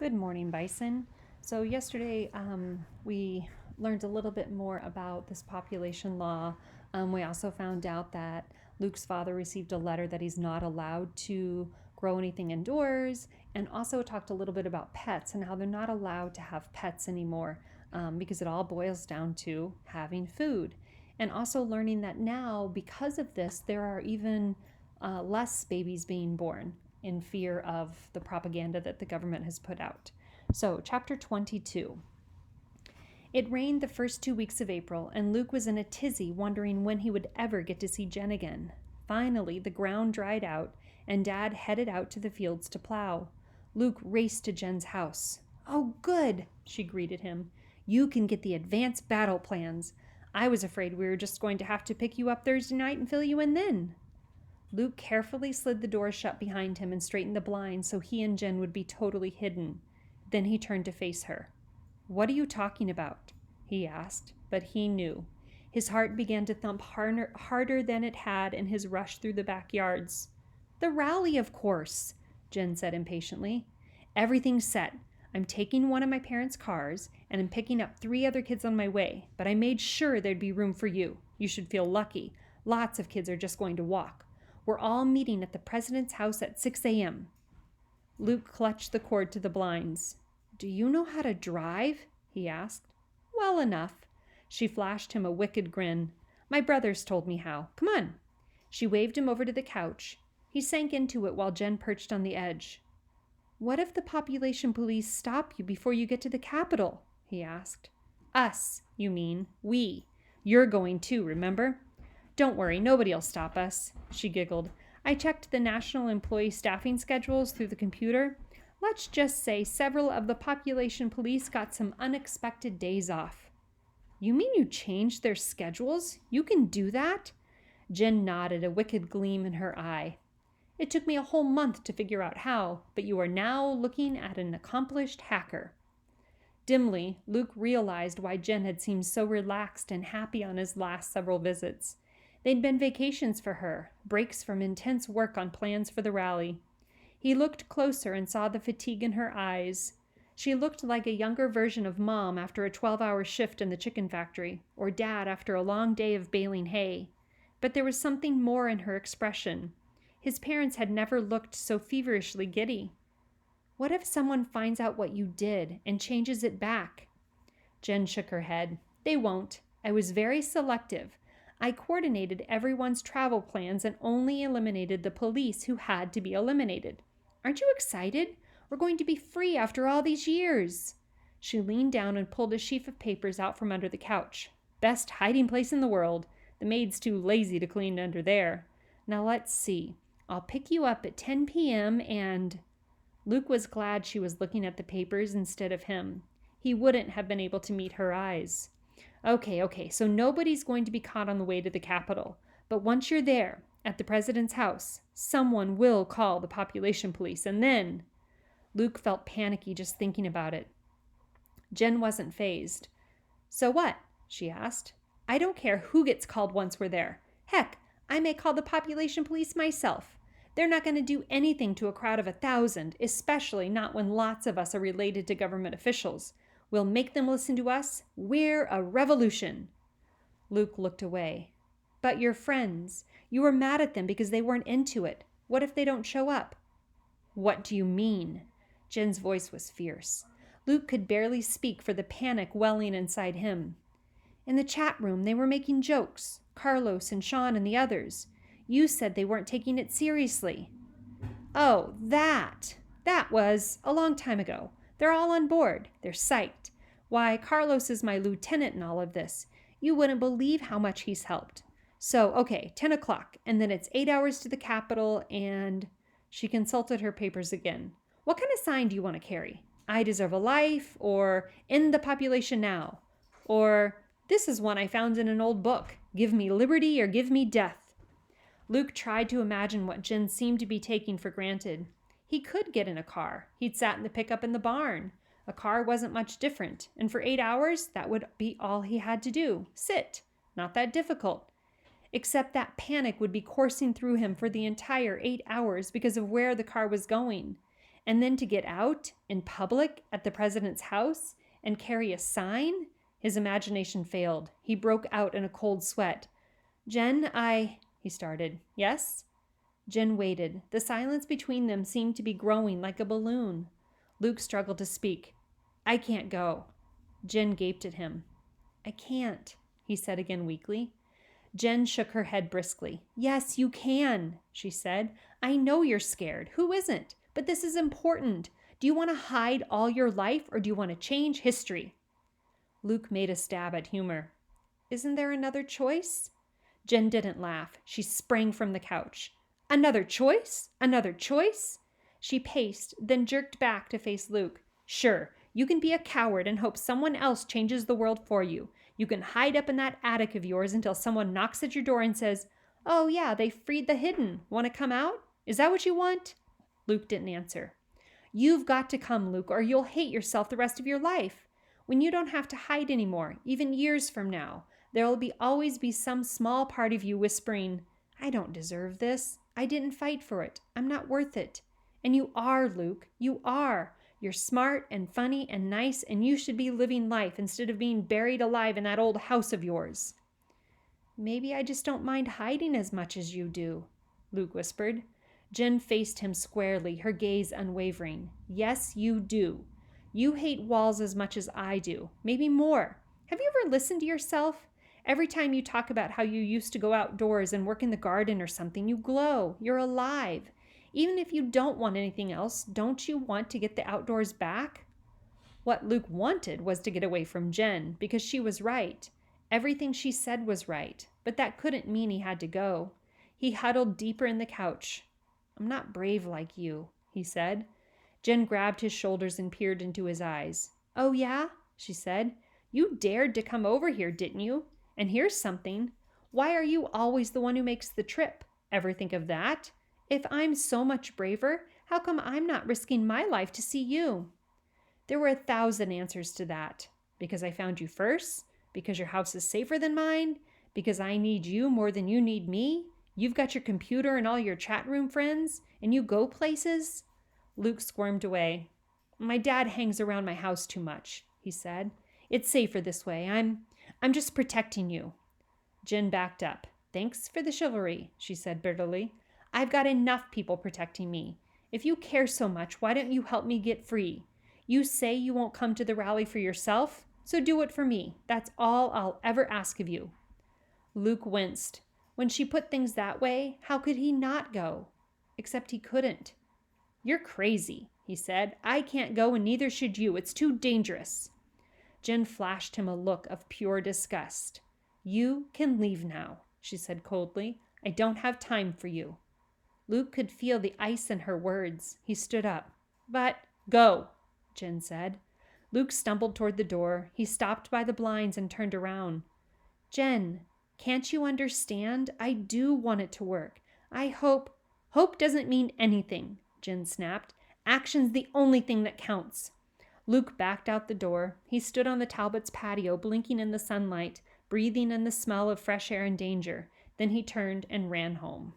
Good morning, Bison. So, yesterday we learned a little bit more about this population law. We also found out that Luke's father received a letter that he's not allowed to grow anything indoors, and also talked a little bit about pets and how they're not allowed to have pets anymore because it all boils down to having food. And also learning that now, because of this, there are even less babies being born in fear of the propaganda that the government has put out. So, chapter 22. It rained the first 2 weeks of April, and Luke was in a tizzy, wondering when he would ever get to see Jen again. Finally, the ground dried out, and Dad headed out to the fields to plow. Luke raced to Jen's house. "Oh, good," she greeted him. "You can get the advanced battle plans. I was afraid we were just going to have to pick you up Thursday night and fill you in then." Luke carefully slid the door shut behind him and straightened the blinds so he and Jen would be totally hidden. Then he turned to face her. "What are you talking about?" he asked, but he knew. His heart began to thump harder than it had in his rush through the backyards. "The rally, of course," Jen said impatiently. "Everything's set. I'm taking one of my parents' cars, and I'm picking up 3 other kids on my way, but I made sure there'd be room for you. You should feel lucky. Lots of kids are just going to walk. We're all meeting at the president's house at 6 a.m. Luke clutched the cord to the blinds. "Do you know how to drive?" he asked. "Well enough." She flashed him a wicked grin. "My brothers told me how. Come on." She waved him over to the couch. He sank into it while Jen perched on the edge. "What if the population police stop you before you get to the Capitol?" he asked. "Us, you mean. We. You're going too, remember?" "Don't worry, nobody'll stop us," she giggled. "I checked the national employee staffing schedules through the computer. Let's just say several of the population police got some unexpected days off." "You mean you changed their schedules? You can do that?" Jen nodded, a wicked gleam in her eye. "It took me a whole month to figure out how, but you are now looking at an accomplished hacker." Dimly, Luke realized why Jen had seemed so relaxed and happy on his last several visits. They'd been vacations for her, breaks from intense work on plans for the rally. He looked closer and saw the fatigue in her eyes. She looked like a younger version of Mom after a 12-hour shift in the chicken factory, or Dad after a long day of baling hay. But there was something more in her expression. His parents had never looked so feverishly giddy. "What if someone finds out what you did and changes it back?" Jen shook her head. "They won't. I was very selective. I coordinated everyone's travel plans and only eliminated the police who had to be eliminated. Aren't you excited? We're going to be free after all these years." She leaned down and pulled a sheaf of papers out from under the couch. "Best hiding place in the world. The maid's too lazy to clean under there. Now let's see. I'll pick you up at 10 p.m. and..." Luke was glad she was looking at the papers instead of him. He wouldn't have been able to meet her eyes. Okay, so nobody's going to be caught on the way to the Capitol. But once you're there, at the president's house, someone will call the population police, and then... Luke felt panicky just thinking about it. Jen wasn't fazed. "So what?" she asked. "I don't care who gets called once we're there. Heck, I may call the population police myself. They're not going to do anything to a crowd of 1,000, especially not when lots of us are related to government officials. We'll make them listen to us. We're a revolution." Luke looked away. "But your friends. You were mad at them because they weren't into it. What if they don't show up?" "What do you mean?" Jen's voice was fierce. Luke could barely speak for the panic welling inside him. "In the chat room, they were making jokes. Carlos and Sean and the others. You said they weren't taking it seriously." "Oh, that was a long time ago. They're all on board. They're psyched. Why, Carlos is my lieutenant in all of this. You wouldn't believe how much he's helped. So, okay, 10 o'clock, and then it's 8 hours to the Capitol, and..." She consulted her papers again. "What kind of sign do you want to carry? I deserve a life, or end the population now, or this is one I found in an old book. Give me liberty or give me death." Luke tried to imagine what Jen seemed to be taking for granted. He could get in a car. He'd sat in the pickup in the barn. A car wasn't much different, and for 8 hours, that would be all he had to do. Sit. Not that difficult. Except that panic would be coursing through him for the entire 8 hours because of where the car was going. And then to get out in public at the president's house and carry a sign? His imagination failed. He broke out in a cold sweat. Jen, he started. Yes? Jen waited. The silence between them seemed to be growing like a balloon. Luke struggled to speak. I can't go. Jen gaped at him. I can't, he said again weakly. Jen shook her head briskly. Yes, you can, she said. I know you're scared. Who isn't? But this is important. Do you want to hide all your life, or do you want to change history? Luke made a stab at humor. Isn't there another choice? Jen didn't laugh. She sprang from the couch. Another choice? Another choice? She paced, then jerked back to face Luke. Sure, you can be a coward and hope someone else changes the world for you. You can hide up in that attic of yours until someone knocks at your door and says, oh yeah, they freed the hidden. Want to come out? Is that what you want? Luke didn't answer. You've got to come, Luke, or you'll hate yourself the rest of your life. When you don't have to hide anymore, even years from now, there will always be some small part of you whispering, I don't deserve this. I didn't fight for it. I'm not worth it. And you are, Luke. You are. You're smart and funny and nice, and you should be living life instead of being buried alive in that old house of yours. Maybe I just don't mind hiding as much as you do, Luke whispered. Jen faced him squarely, her gaze unwavering. Yes, you do. You hate walls as much as I do, maybe more. Have you ever listened to yourself? Every time you talk about how you used to go outdoors and work in the garden or something, you glow. You're alive. Even if you don't want anything else, don't you want to get the outdoors back? What Luke wanted was to get away from Jen, because she was right. Everything she said was right, but that couldn't mean he had to go. He huddled deeper in the couch. I'm not brave like you, he said. Jen grabbed his shoulders and peered into his eyes. Oh yeah, she said. You dared to come over here, didn't you? And here's something. Why are you always the one who makes the trip? Ever think of that? If I'm so much braver, how come I'm not risking my life to see you? There were 1,000 answers to that. Because I found you first? Because your house is safer than mine? Because I need you more than you need me? You've got your computer and all your chat room friends, and you go places? Luke squirmed away. My dad hangs around my house too much, he said. It's safer this way. I'm just protecting you. Jen backed up. Thanks for the chivalry, she said bitterly. I've got enough people protecting me. If you care so much, why don't you help me get free? You say you won't come to the rally for yourself, so do it for me. That's all I'll ever ask of you. Luke winced. When she put things that way, how could he not go? Except he couldn't. You're crazy, he said. I can't go and neither should you. It's too dangerous. Jen flashed him a look of pure disgust. You can leave now, she said coldly. I don't have time for you. Luke could feel the ice in her words. He stood up. But go, Jen said. Luke stumbled toward the door. He stopped by the blinds and turned around. Jen, can't you understand? I do want it to work. I hope doesn't mean anything, Jen snapped. Action's the only thing that counts. Luke backed out the door. He stood on the Talbots' patio, blinking in the sunlight, breathing in the smell of fresh air and danger. Then he turned and ran home.